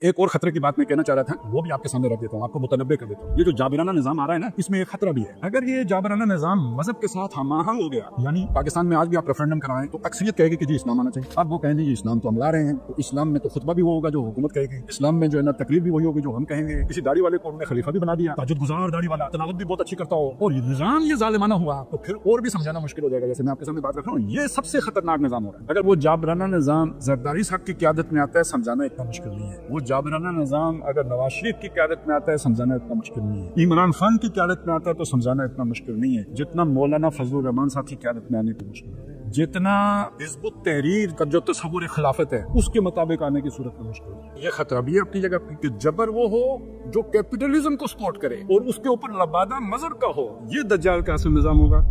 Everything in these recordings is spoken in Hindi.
एक और खतरे की बात मैं कहना चाह रहा था, वो भी आपके सामने रख देता हूँ, आपको मुतनब्बे कर देता हूँ। ये जो जाबिराना निजाम आ रहा है ना, इसमें एक खतरा भी है। अगर ये जाबिराना निजाम मजहब के साथ हमाहंग हो गया, यानी पाकिस्तान में आज भी आप रेफरेंडम कराएं तो अक्सरियत कहेगी कि जी इस्लाम आना चाहिए। अब वो कहेंगे जी इस्लाम तो हम ला रहे हैं, तो इस्लाम में तो खुतबा भी वो होगा जो हुकूमत कहेगी, इस्लाम में जो है ना तकरीर भी वही होगी जो हम कहेंगे। किसी दाढ़ी वाले को उन्होंने खलीफा भी बना दिया, ताजुद गुजार दाढ़ी वाला, तलावत भी बहुत अच्छी करता हो, और निजाम ये जालिमाना हुआ तो फिर और भी समझाना मुश्किल हो जाएगा। जैसे मैं आपके सामने बात रख रहा हूँ, ये सबसे खतरनाक निजाम हो रहा है। अगर वो जाबिराना निजाम जरदारी साहब की क़यादत में आता है, समझाना इतना मुश्किल नहीं है। वो जाबिराना निजाम अगर नवाज शरीफ की क़यादत में आता है, समझाना इतना मुश्किल नहीं है। इमरान खान की क़यादत में आता है तो समझाना इतना मुश्किल नहीं है जितना मौलाना फजलुर रहमान साहब की क़यादत में आने की मुश्किल है, जितना हिज़्बुत तहरीर का जो तस्वुर खिलाफत है उसके मुताबिक आने की सूरत में मुश्किल है। ये खतरा भी है अपनी जगह कि जबर वो हो जो कैपिटलिज्म को सपोर्ट करे और उसके ऊपर लबादा मजर का हो, ये दज्जाल का असल निजाम होगा।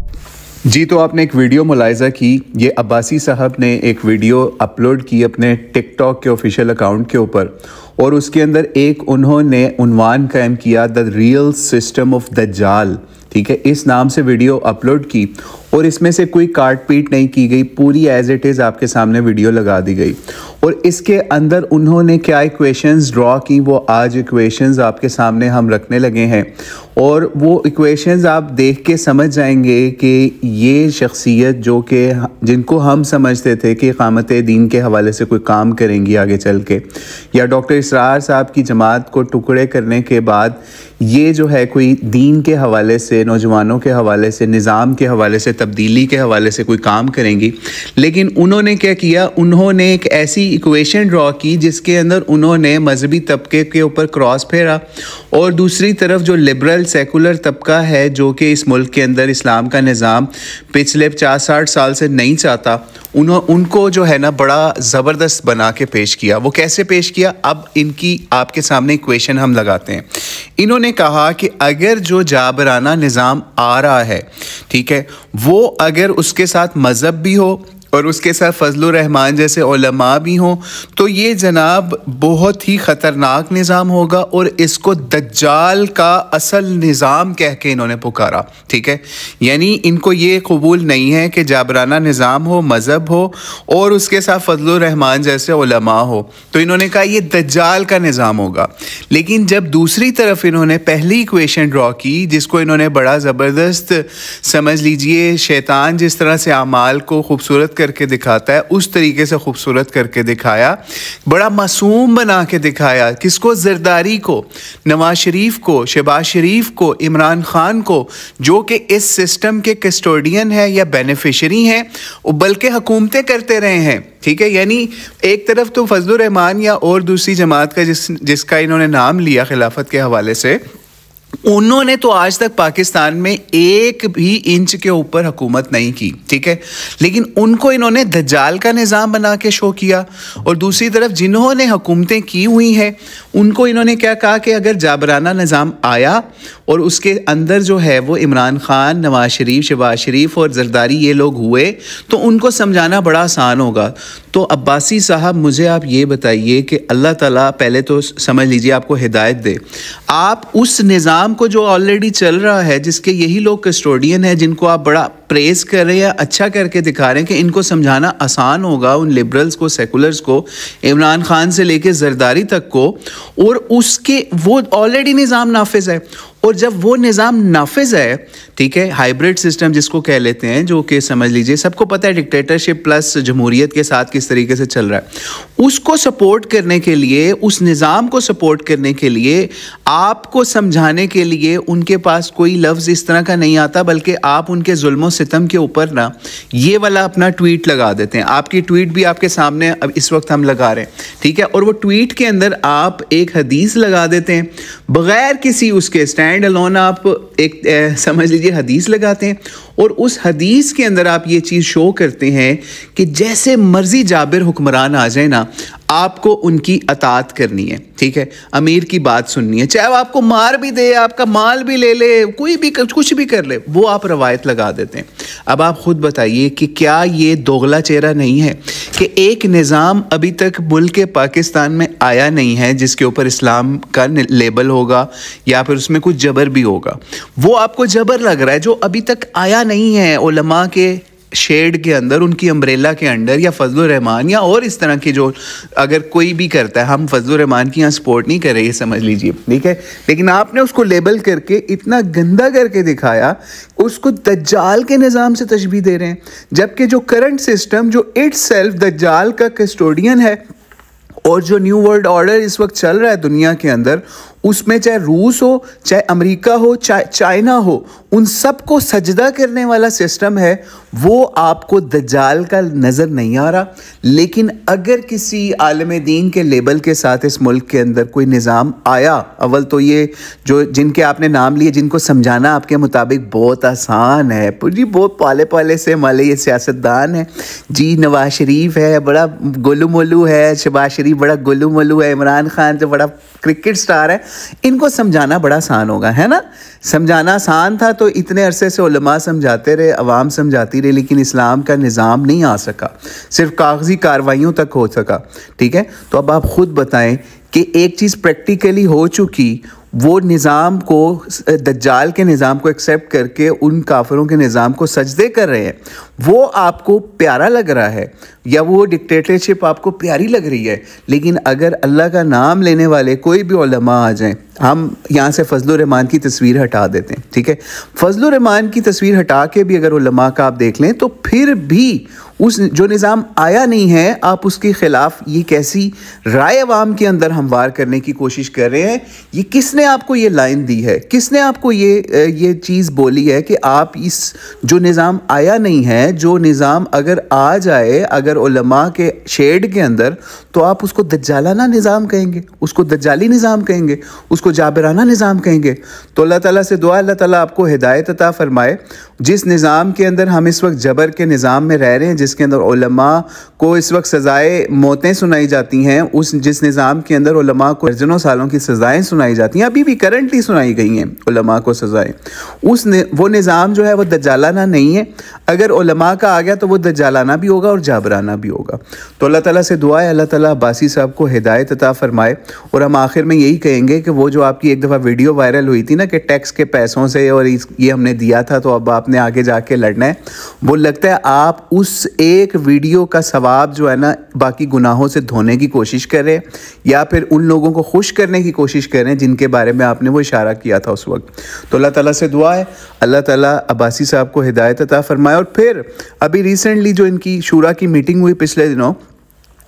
जी, तो आपने एक वीडियो मुलाहिज़ा की, ये अब्बासी साहब ने एक वीडियो अपलोड की अपने टिकटॉक के ऑफिशियल अकाउंट के ऊपर, और उसके अंदर एक उन्होंने उन्वान कायम किया द रियल सिस्टम ऑफ दज्जाल। ठीक है, इस नाम से वीडियो अपलोड की और इसमें से कोई काट पीट नहीं की गई, पूरी एज इट इज़ आपके सामने वीडियो लगा दी गई। और इसके अंदर उन्होंने क्या इक्वेशंस ड्रॉ की, वो आज इक्वेशंस आपके सामने हम रखने लगे हैं, और वो इक्वेशंस आप देख के समझ जाएंगे कि ये शख्सियत जो कि जिनको हम समझते थे कि क़यामत दीन के हवाले से कोई काम करेंगी आगे चल के, या डॉक्टर इसरार साहब की जमात को टुकड़े करने के बाद ये जो है कोई दीन के हवाले से, नौजवानों के हवाले से, निज़ाम के हवाले से, तब्दीली के हवाले से कोई काम करेंगी। लेकिन उन्होंने क्या किया, उन्होंने एक ऐसी इक्वेशन ड्रॉ की जिसके अंदर उन्होंने मजहबी तबके के ऊपर क्रॉस फेरा, और दूसरी तरफ जो लिबरल सेकुलर तबका है जो कि इस मुल्क के अंदर इस्लाम का निज़ाम पिछले 50-60 साल से नहीं चाहता, उनको जो है ना बड़ा ज़बरदस्त बना के पेश किया। वो कैसे पेश किया, अब इनकी आपके सामने इक्वेशन हम लगाते हैं। इन्होंने कहा कि अगर जो जाबराना निज़ाम आ रहा है, ठीक है, वो अगर उसके साथ मज़हब भी हो और उसके साथ फजलुर रहमान जैसे उलमा भी हों, तो ये जनाब बहुत ही ख़तरनाक निज़ाम होगा, और इसको दज्जाल का असल निज़ाम कह के इन्होंने पुकारा। ठीक है, यानी इनको ये कबूल नहीं है कि जाबराना निज़ाम हो, मज़हब हो और उसके साथ फजलुर रहमान जैसे उलमा हो, तो इन्होंने कहा ये दज्जाल का निज़ाम होगा। लेकिन जब दूसरी तरफ इन्होंने पहली इक्वेशन ड्रॉ की, जिसको इन्होंने बड़ा ज़बरदस्त समझ लीजिए, शैतान जिस तरह से आमाल को खूबसूरत करके दिखाता है उस तरीके से खूबसूरत करके दिखाया, बड़ा मासूम बना के दिखाया। किसको? जरदारी को, नवाज शरीफ को, शहबाज शरीफ को, इमरान खान को, जो कि इस सिस्टम के कस्टोडियन है या बेनिफिशरी हैं, बल्कि हुकूमतें करते रहे हैं। ठीक है, यानी एक तरफ तो फजलुर रहमान या और दूसरी जमात का जिसका इन्होंने नाम लिया खिलाफत के हवाले से, उन्होंने तो आज तक पाकिस्तान में एक भी इंच के ऊपर हुकूमत नहीं की। ठीक है, लेकिन उनको इन्होंने दज्जाल का निज़ाम बना के शो किया, और दूसरी तरफ जिन्होंने हुकूमतें की हुई हैं उनको इन्होंने क्या कहा कि अगर जाबराना निज़ाम आया और उसके अंदर जो है वो इमरान खान, नवाज शरीफ, शहबाज शरीफ और जरदारी ये लोग हुए तो उनको समझाना बड़ा आसान होगा। तो अब्बासी साहब, मुझे आप ये बताइए कि अल्लाह ताला पहले तो समझ लीजिए आपको हिदायत दे, आप उस निज़ाम को जो ऑलरेडी चल रहा है, जिसके यही लोग कस्टोडियन है, जिनको आप बड़ा प्रेस कर रहे हैं, अच्छा करके दिखा रहे हैं कि इनको समझाना आसान होगा, उन लिबरल्स को, सेकुलर्स को, इमरान खान से लेके जरदारी तक को, और उसके वो ऑलरेडी निज़ाम नाफिज है। और जब वो निज़ाम नाफिज है, ठीक है, हाइब्रिड सिस्टम जिसको कह लेते हैं, जो कि समझ लीजिए सबको पता है डिक्टेटरशिप प्लस जमहूरियत के साथ किस तरीके से चल रहा है, उसको सपोर्ट करने के लिए, उस निज़ाम को सपोर्ट करने के लिए, आपको समझाने के लिए उनके पास कोई लफ्ज़ इस तरह का नहीं आता, बल्कि आप उनके जुल्म सितम के ऊपर ना ये वाला अपना ट्वीट लगा देते हैं। आपकी ट्वीट भी आपके सामने अब इस वक्त हम लगा रहे हैं, ठीक है, और वो ट्वीट के अंदर आप एक हदीस लगा देते हैं बगैर किसी उसके स्टैंड अलोन, आप एक समझ लीजिए हदीस लगाते हैं, और उस हदीस के अंदर आप ये चीज़ शो करते हैं कि जैसे मर्जी जाबिर हुक्मरान आ जाए ना, आपको उनकी अतात करनी है। ठीक है, अमीर की बात सुननी है, चाहे वो आपको मार भी दे, आपका माल भी ले ले, कोई भी कुछ भी कर ले, वो आप रवायत लगा देते हैं। अब आप खुद बताइए कि क्या ये दोगला चेहरा नहीं है कि एक निज़ाम अभी तक मुल्क पाकिस्तान में आया नहीं है जिसके ऊपर इस्लाम का लेबल होगा या फिर उसमें कुछ जबर भी होगा, वो आपको जबर लग रहा है, जो अभी तक आया नहीं है। उलमा के शेड के अंदर, उनकी अम्ब्रेला के अंडर, या फजलुर रहमान या और इस तरह की जो अगर कोई भी करता है, हम फजलुर रहमान की यहाँ सपोर्ट नहीं कर रहे, ये समझ लीजिए, ठीक है, लेकिन आपने उसको लेबल करके इतना गंदा करके दिखाया, उसको दज्जाल के निज़ाम से तशबीह दे रहे हैं, जबकि जो करंट सिस्टम जो इटसेल्फ दज्जाल का कस्टोडियन है और जो न्यू वर्ल्ड ऑर्डर इस वक्त चल रहा है दुनिया के अंदर, उसमें चाहे रूस हो, चाहे अमेरिका हो, चाहे चाइना हो, उन सबको सजदा करने वाला सिस्टम है, वो आपको दज्जाल का नज़र नहीं आ रहा। लेकिन अगर किसी आलम दीन के लेबल के साथ इस मुल्क के अंदर कोई निज़ाम आया, अव्वल तो ये जो जिनके आपने नाम लिए, जिनको समझाना आपके मुताबिक बहुत आसान है, जी बहुत पाले पाले से हमारे ये सियासतदान है जी, नवाज शरीफ है बड़ा गोलू मोलू है, शहबाज शरीफ बड़ा गोलू मोलू है, इमरान खान जो बड़ा क्रिकेट स्टार है, इनको समझाना बड़ा आसान होगा, है ना। समझाना आसान था तो इतने अरसे से उलमा समझाते रहे, अवाम समझाती रही, लेकिन इस्लाम का निज़ाम नहीं आ सका, सिर्फ कागजी कार्रवाइयों तक हो सका, ठीक है। तो अब आप ख़ुद बताएं कि एक चीज़ प्रैक्टिकली हो चुकी, वो निज़ाम को, दज्जाल के निज़ाम को एक्सेप्ट करके उन काफिरों के निज़ाम को सजदे कर रहे हैं, वो आपको प्यारा लग रहा है या वो डिक्टेटरशिप आपको प्यारी लग रही है। लेकिन अगर अल्लाह का नाम लेने वाले कोई भी उलमा आ जाएं, हम यहाँ से फजलुर रहमान की तस्वीर हटा देते हैं, ठीक है, फजलुर रहमान की तस्वीर हटा के भी अगर उलमा का आप देख लें तो फिर भी उस जो निज़ाम आया नहीं है, आप उसके ख़िलाफ़ ये कैसी राय अवाम के अंदर हमवार करने की कोशिश कर रहे हैं। ये किसने आपको ये लाइन दी है, किसने आपको ये चीज़ बोली है कि आप इस जो निज़ाम आया नहीं है, जो निज़ाम अगर आ जाए, अगर उलमा के शेड के अंदर, तो आप उसको दज्जालाना निज़ाम कहेंगे, उसको दज्जाली निज़ाम कहेंगे, उसको जाबिराना निज़ाम कहेंगे। तो अल्लाह ताला से दुआ, अल्लाह ताला आपको हिदायत अता फरमाए। जिस निज़ाम के अंदर हम इस वक्त जबर के निज़ाम में रह रहे हैं, जिसके अंदर उलमा को इस वक्त सज़ाएँ मौतें सुनाई जाती हैं, जिस निज़ाम के अंदर उलमा को दर्जनों सालों की सज़ाएँ सुनाई जाती हैं, अभी भी करंटली सुनाई गई हैं उलमा को सज़ाएँ, वो निज़ाम जो है वो दज्जालाना नहीं है। अगर उलमा का आ गया तो वो दज्जालाना भी होगा और जाबराना भी होगा। तो अल्लाह ताला से दुआ है, अल्लाह ताला अब्बासी साहब को हिदायत अता फरमाए। और हम आखिर में यही कहेंगे कि वो जो आपकी एक दफ़ा वीडियो वायरल हुई थी ना कि टैक्स के पैसों से और ये हमने दिया था तो अब आपने आगे जाके लड़ना है, वो लगता है आप उस एक वीडियो का सवाब जो है ना बाकी गुनाहों से धोने की कोशिश कर रहे हैं, या फिर उन लोगों को खुश करने की कोशिश कर रहे हैं जिनके बारे में आपने वो इशारा किया था उस वक्त। तो अल्लाह ताला से दुआ है, अल्लाह ताला अब्बासी साहब को हिदायत अता फरमाए। और फिर अभी रिसेंटली जो इनकी शूरा की मीटिंग हुई पिछले दिनों,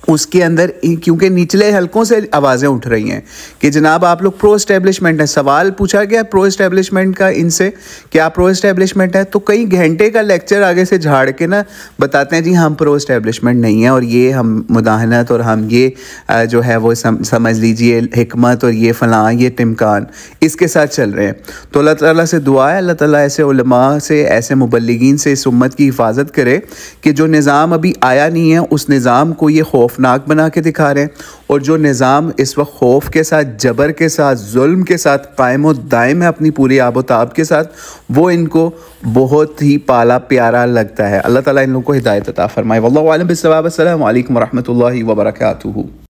उसके अंदर क्योंकि निचले हलकों से आवाज़ें उठ रही हैं कि जनाब आप लोग प्रो एस्टेब्लिशमेंट हैं, सवाल पूछा गया प्रो एस्टेब्लिशमेंट का इनसे कि आप प्रो एस्टेब्लिशमेंट है, तो कई घंटे का लेक्चर आगे से झाड़ के ना बताते हैं जी हम प्रो एस्टेब्लिशमेंट नहीं है और ये हम मुदाहनत और हम ये जो है वो समझ लीजिए हिकमत और ये फ़लाँ ये टिमकान इसके साथ चल रहे हैं। तो अल्लाह ताला से दुआ है, अल्लाह ताला ऐसे उलमा से, ऐसे मुबल्लिगीन से इस उम्मत की हिफाजत करे कि जो निज़ाम अभी आया नहीं है उस निज़ाम को ये खौफनाक बना के दिखा रहे हैं, और जो निज़ाम इस वक्त खौफ के साथ, जबर के साथ, जुल्म के साथ कायम व दायम है अपनी पूरी आबोताब के साथ, वो इनको बहुत ही पाला प्यारा लगता है। अल्लाह ताला इन लोगों को हिदायत अता फरमाए। वल्लाहु आलम बिस्सवाब। अस्सलामु अलैकुम व रहमतुल्लाहि व बरकातुहू।